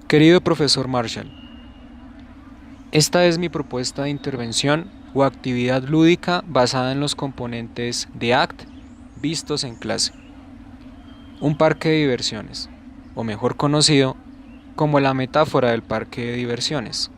Querido profesor Marshall, esta es mi propuesta de intervención o actividad lúdica basada en los componentes de ACT vistos en clase. Un parque de diversiones, o mejor conocido como la metáfora del parque de diversiones.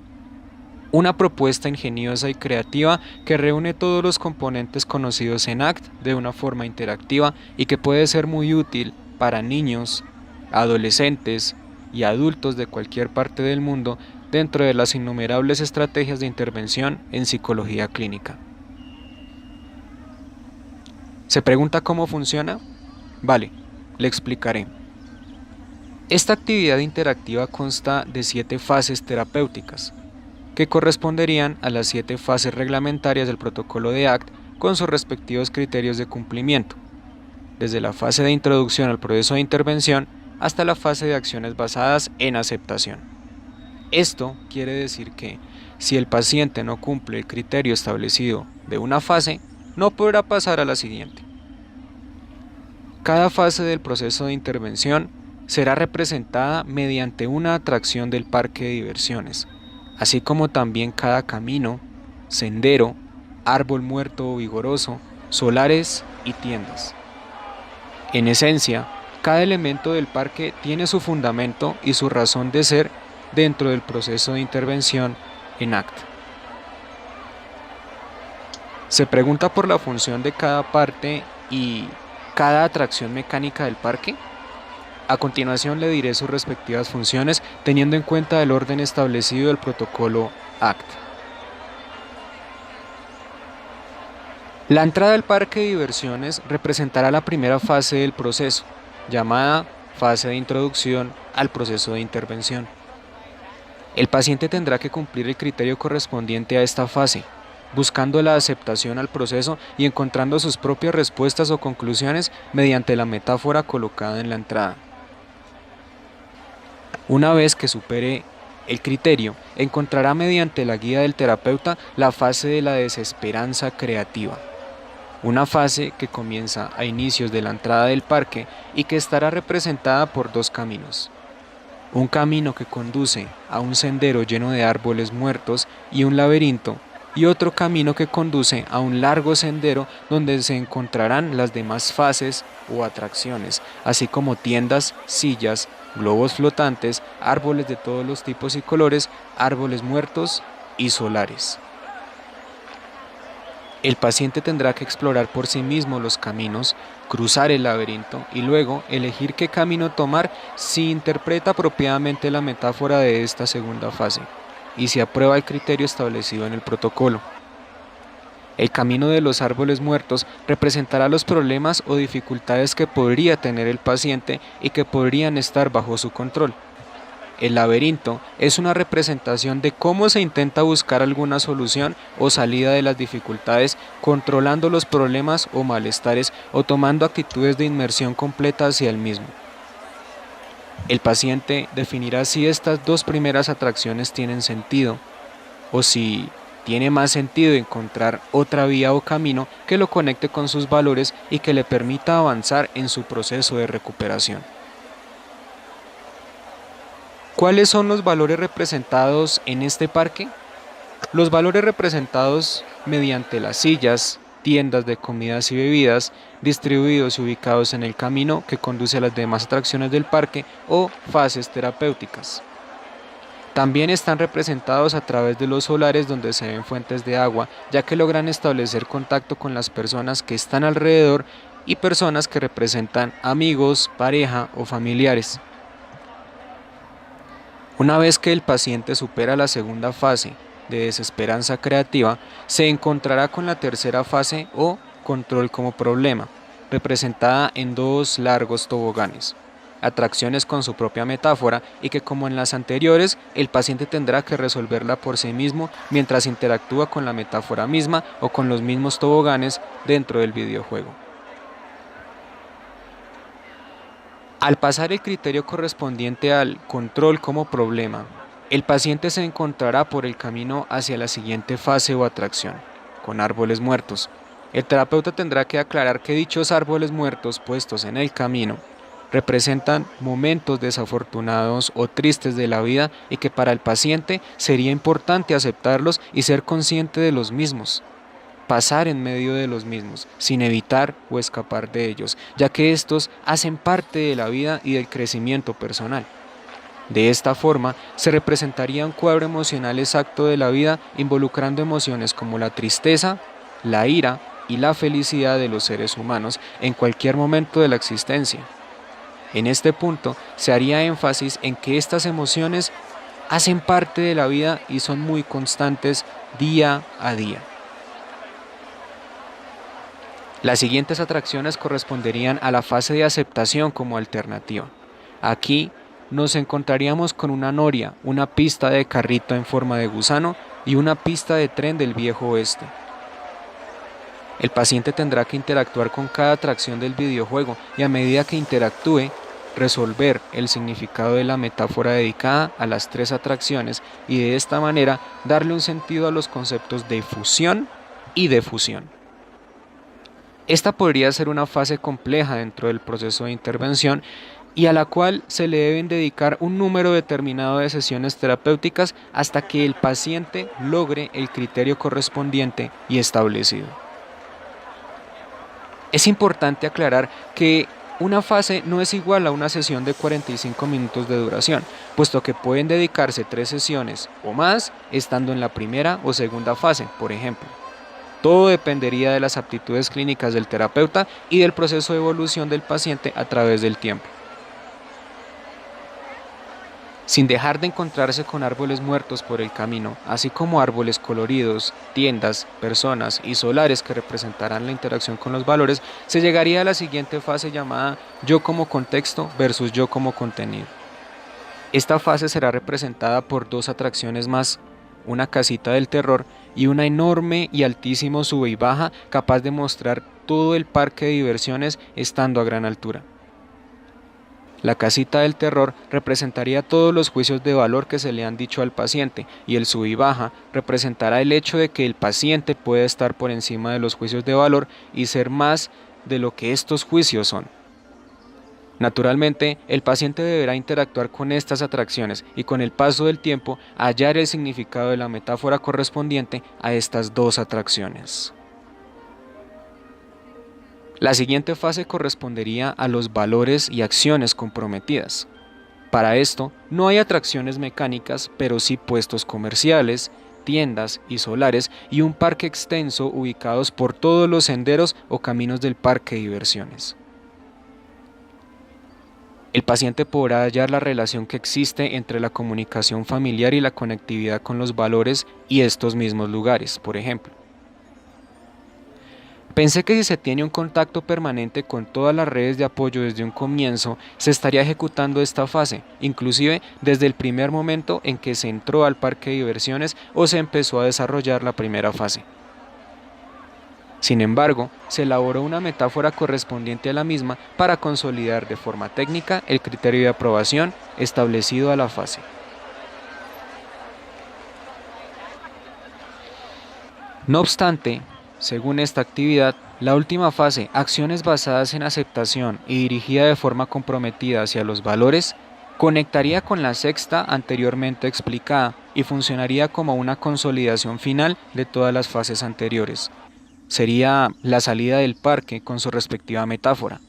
Una propuesta ingeniosa y creativa que reúne todos los componentes conocidos en ACT de una forma interactiva y que puede ser muy útil para niños, adolescentes y adultos de cualquier parte del mundo dentro de las innumerables estrategias de intervención en psicología clínica. ¿Se pregunta cómo funciona? Vale, le explicaré. Esta actividad interactiva consta de 7 fases terapéuticas, que corresponderían a las 7 fases reglamentarias del protocolo de ACT con sus respectivos criterios de cumplimiento, desde la fase de introducción al proceso de intervención hasta la fase de acciones basadas en aceptación. Esto quiere decir que, si el paciente no cumple el criterio establecido de una fase, no podrá pasar a la siguiente. Cada fase del proceso de intervención será representada mediante una atracción del parque de diversiones, así como también cada camino, sendero, árbol muerto o vigoroso, solares y tiendas. En esencia, cada elemento del parque tiene su fundamento y su razón de ser dentro del proceso de intervención en ACT. Se pregunta por la función de cada parte y cada atracción mecánica del parque. A continuación le diré sus respectivas funciones teniendo en cuenta el orden establecido del protocolo ACT. La entrada al parque de diversiones representará la primera fase del proceso, llamada fase de introducción al proceso de intervención. El paciente tendrá que cumplir el criterio correspondiente a esta fase, buscando la aceptación al proceso y encontrando sus propias respuestas o conclusiones mediante la metáfora colocada en la entrada. Una vez que supere el criterio, encontrará mediante la guía del terapeuta la fase de la desesperanza creativa. Una fase que comienza a inicios de la entrada del parque y que estará representada por 2 caminos. Un camino que conduce a un sendero lleno de árboles muertos y un laberinto, y otro camino que conduce a un largo sendero donde se encontrarán las demás fases o atracciones, así como tiendas, sillas, globos flotantes, árboles de todos los tipos y colores, árboles muertos y solares. El paciente tendrá que explorar por sí mismo los caminos, cruzar el laberinto y luego elegir qué camino tomar si interpreta apropiadamente la metáfora de esta segunda fase y si aprueba el criterio establecido en el protocolo. El camino de los árboles muertos representará los problemas o dificultades que podría tener el paciente y que podrían estar bajo su control. El laberinto es una representación de cómo se intenta buscar alguna solución o salida de las dificultades, controlando los problemas o malestares o tomando actitudes de inmersión completa hacia el mismo. El paciente definirá si estas 2 primeras atracciones tienen sentido o si tiene más sentido encontrar otra vía o camino que lo conecte con sus valores y que le permita avanzar en su proceso de recuperación. ¿Cuáles son los valores representados en este parque? Los valores representados mediante las sillas, tiendas de comidas y bebidas, distribuidos y ubicados en el camino que conduce a las demás atracciones del parque o fases terapéuticas. También están representados a través de los solares donde se ven fuentes de agua, ya que logran establecer contacto con las personas que están alrededor y personas que representan amigos, pareja o familiares. Una vez que el paciente supera la segunda fase de desesperanza creativa, se encontrará con la tercera fase o control como problema, representada en 2 largos toboganes, atracciones con su propia metáfora y que, como en las anteriores, el paciente tendrá que resolverla por sí mismo mientras interactúa con la metáfora misma o con los mismos toboganes dentro del videojuego. Al pasar el criterio correspondiente al control como problema, el paciente se encontrará por el camino hacia la siguiente fase o atracción, con árboles muertos. El terapeuta tendrá que aclarar que dichos árboles muertos puestos en el camino representan momentos desafortunados o tristes de la vida y que para el paciente sería importante aceptarlos y ser consciente de los mismos, pasar en medio de los mismos, sin evitar o escapar de ellos, ya que estos hacen parte de la vida y del crecimiento personal. De esta forma, se representaría un cuadro emocional exacto de la vida, involucrando emociones como la tristeza, la ira y la felicidad de los seres humanos en cualquier momento de la existencia. En este punto, se haría énfasis en que estas emociones hacen parte de la vida y son muy constantes día a día. Las siguientes atracciones corresponderían a la fase de aceptación como alternativa. Aquí nos encontraríamos con una noria, una pista de carrito en forma de gusano y una pista de tren del viejo oeste. El paciente tendrá que interactuar con cada atracción del videojuego y a medida que interactúe, resolver el significado de la metáfora dedicada a las tres atracciones y de esta manera darle un sentido a los conceptos de fusión y de fusión. Esta podría ser una fase compleja dentro del proceso de intervención y a la cual se le deben dedicar un número determinado de sesiones terapéuticas hasta que el paciente logre el criterio correspondiente y establecido. Es importante aclarar que una fase no es igual a una sesión de 45 minutos de duración, puesto que pueden dedicarse 3 sesiones o más estando en la primera o segunda fase, por ejemplo. Todo dependería de las aptitudes clínicas del terapeuta y del proceso de evolución del paciente a través del tiempo. Sin dejar de encontrarse con árboles muertos por el camino, así como árboles coloridos, tiendas, personas y solares que representarán la interacción con los valores, se llegaría a la siguiente fase llamada yo como contexto versus yo como contenido. Esta fase será representada por 2 atracciones más, una casita del terror y una enorme y altísimo sube y baja capaz de mostrar todo el parque de diversiones estando a gran altura. La casita del terror representaría todos los juicios de valor que se le han dicho al paciente y el sub y baja representará el hecho de que el paciente puede estar por encima de los juicios de valor y ser más de lo que estos juicios son. Naturalmente, el paciente deberá interactuar con estas atracciones y con el paso del tiempo hallar el significado de la metáfora correspondiente a estas 2 atracciones. La siguiente fase correspondería a los valores y acciones comprometidas. Para esto, no hay atracciones mecánicas, pero sí puestos comerciales, tiendas y solares y un parque extenso ubicados por todos los senderos o caminos del parque de diversiones. El paciente podrá hallar la relación que existe entre la comunicación familiar y la conectividad con los valores y estos mismos lugares, por ejemplo. Pensé que si se tiene un contacto permanente con todas las redes de apoyo desde un comienzo, se estaría ejecutando esta fase, inclusive desde el primer momento en que se entró al parque de diversiones o se empezó a desarrollar la primera fase. Sin embargo, se elaboró una metáfora correspondiente a la misma para consolidar de forma técnica el criterio de aprobación establecido a la fase. No obstante, según esta actividad, la última fase, acciones basadas en aceptación y dirigida de forma comprometida hacia los valores, conectaría con la sexta anteriormente explicada y funcionaría como una consolidación final de todas las fases anteriores. Sería la salida del parque con su respectiva metáfora.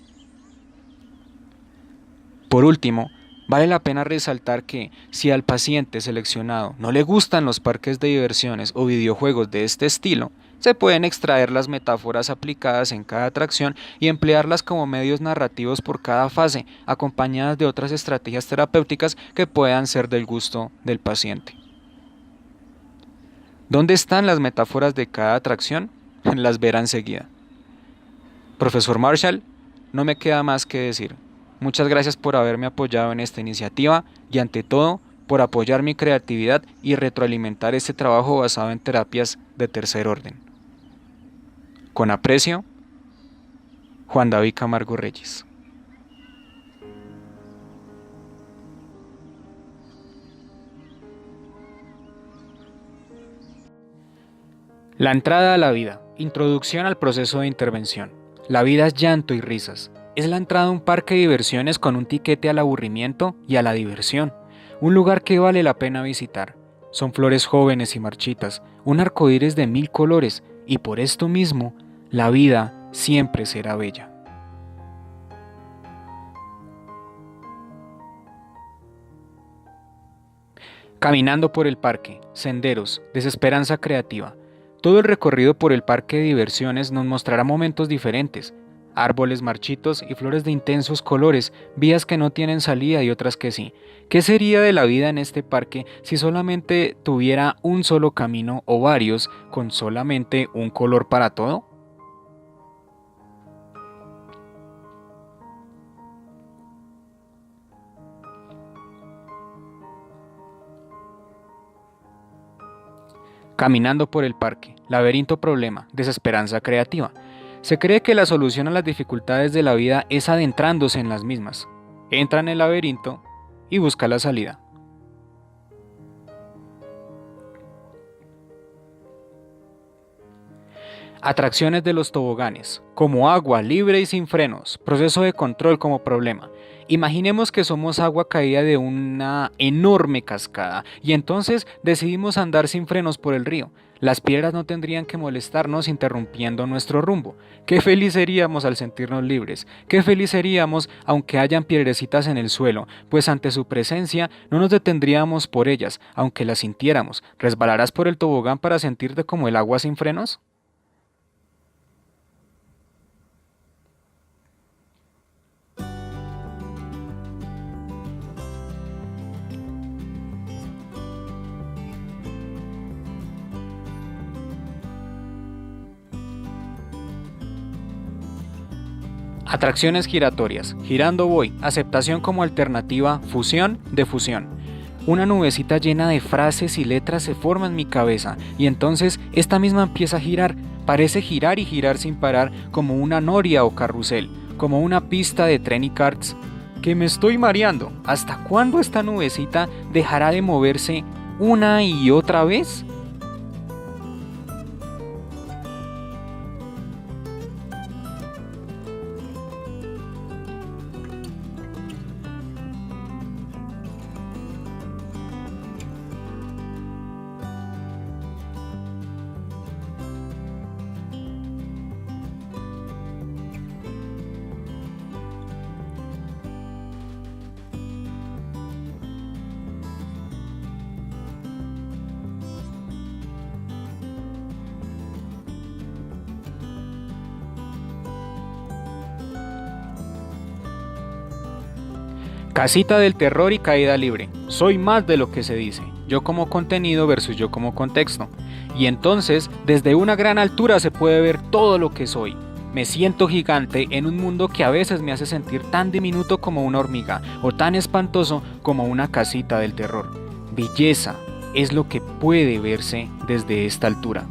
Por último, vale la pena resaltar que si al paciente seleccionado no le gustan los parques de diversiones o videojuegos de este estilo, se pueden extraer las metáforas aplicadas en cada atracción y emplearlas como medios narrativos por cada fase, acompañadas de otras estrategias terapéuticas que puedan ser del gusto del paciente. ¿Dónde están las metáforas de cada atracción? Las verá enseguida. Profesor Marshall, no me queda más que decir. Muchas gracias por haberme apoyado en esta iniciativa y ante todo por apoyar mi creatividad y retroalimentar este trabajo basado en terapias de tercer orden. Con aprecio, Juan David Camargo Reyes. La entrada a la vida. Introducción al proceso de intervención. La vida es llanto y risas. Es la entrada a un parque de diversiones con un tiquete al aburrimiento y a la diversión. Un lugar que vale la pena visitar. Son flores jóvenes y marchitas, un arcoíris de 1000 colores, y por esto mismo, la vida siempre será bella. Caminando por el parque, senderos, desesperanza creativa. Todo el recorrido por el parque de diversiones nos mostrará momentos diferentes. Árboles marchitos y flores de intensos colores, vías que no tienen salida y otras que sí. ¿Qué sería de la vida en este parque si solamente tuviera un solo camino o varios con solamente un color para todo? Caminando por el parque, laberinto problema, desesperanza creativa. Se cree que la solución a las dificultades de la vida es adentrándose en las mismas. Entra en el laberinto y busca la salida. Atracciones de los toboganes, como agua libre y sin frenos, proceso de control como problema. Imaginemos que somos agua caída de una enorme cascada y entonces decidimos andar sin frenos por el río. Las piedras no tendrían que molestarnos interrumpiendo nuestro rumbo. Qué feliz seríamos al sentirnos libres. Qué feliz seríamos aunque hayan piedrecitas en el suelo, pues ante su presencia no nos detendríamos por ellas, aunque las sintiéramos. ¿Resbalarás por el tobogán para sentirte como el agua sin frenos? Atracciones giratorias. Girando voy. Aceptación como alternativa. Fusión de fusión. Una nubecita llena de frases y letras se forma en mi cabeza y entonces esta misma empieza a girar. Parece girar y girar sin parar como una noria o carrusel, como una pista de tren y karts. Que me estoy mareando. ¿Hasta cuándo esta nubecita dejará de moverse una y otra vez? Casita del terror y caída libre. Soy más de lo que se dice. Yo como contenido versus yo como contexto. Y entonces, desde una gran altura se puede ver todo lo que soy. Me siento gigante en un mundo que a veces me hace sentir tan diminuto como una hormiga o tan espantoso como una casita del terror. Belleza es lo que puede verse desde esta altura.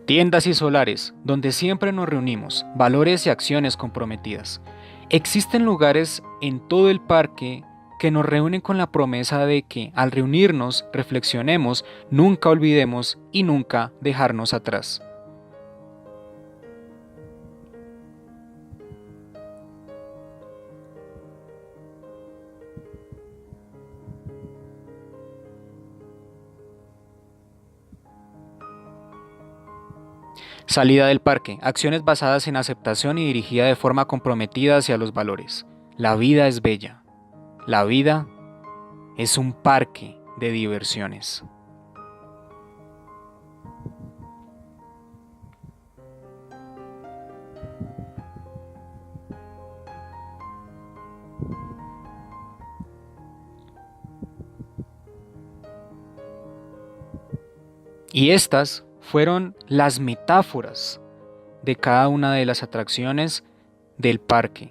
Tiendas y solares, donde siempre nos reunimos, valores y acciones comprometidas. Existen lugares en todo el parque que nos reúnen con la promesa de que al reunirnos, reflexionemos, nunca olvidemos y nunca dejarnos atrás. Salida del parque, acciones basadas en aceptación y dirigida de forma comprometida hacia los valores. La vida es bella. La vida es un parque de diversiones. Y estas fueron las metáforas de cada una de las atracciones del parque,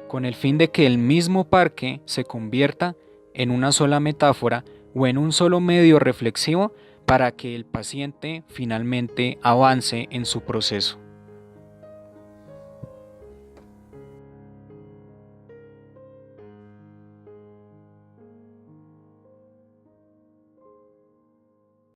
con el fin de que el mismo parque se convierta en una sola metáfora o en un solo medio reflexivo para que el paciente finalmente avance en su proceso.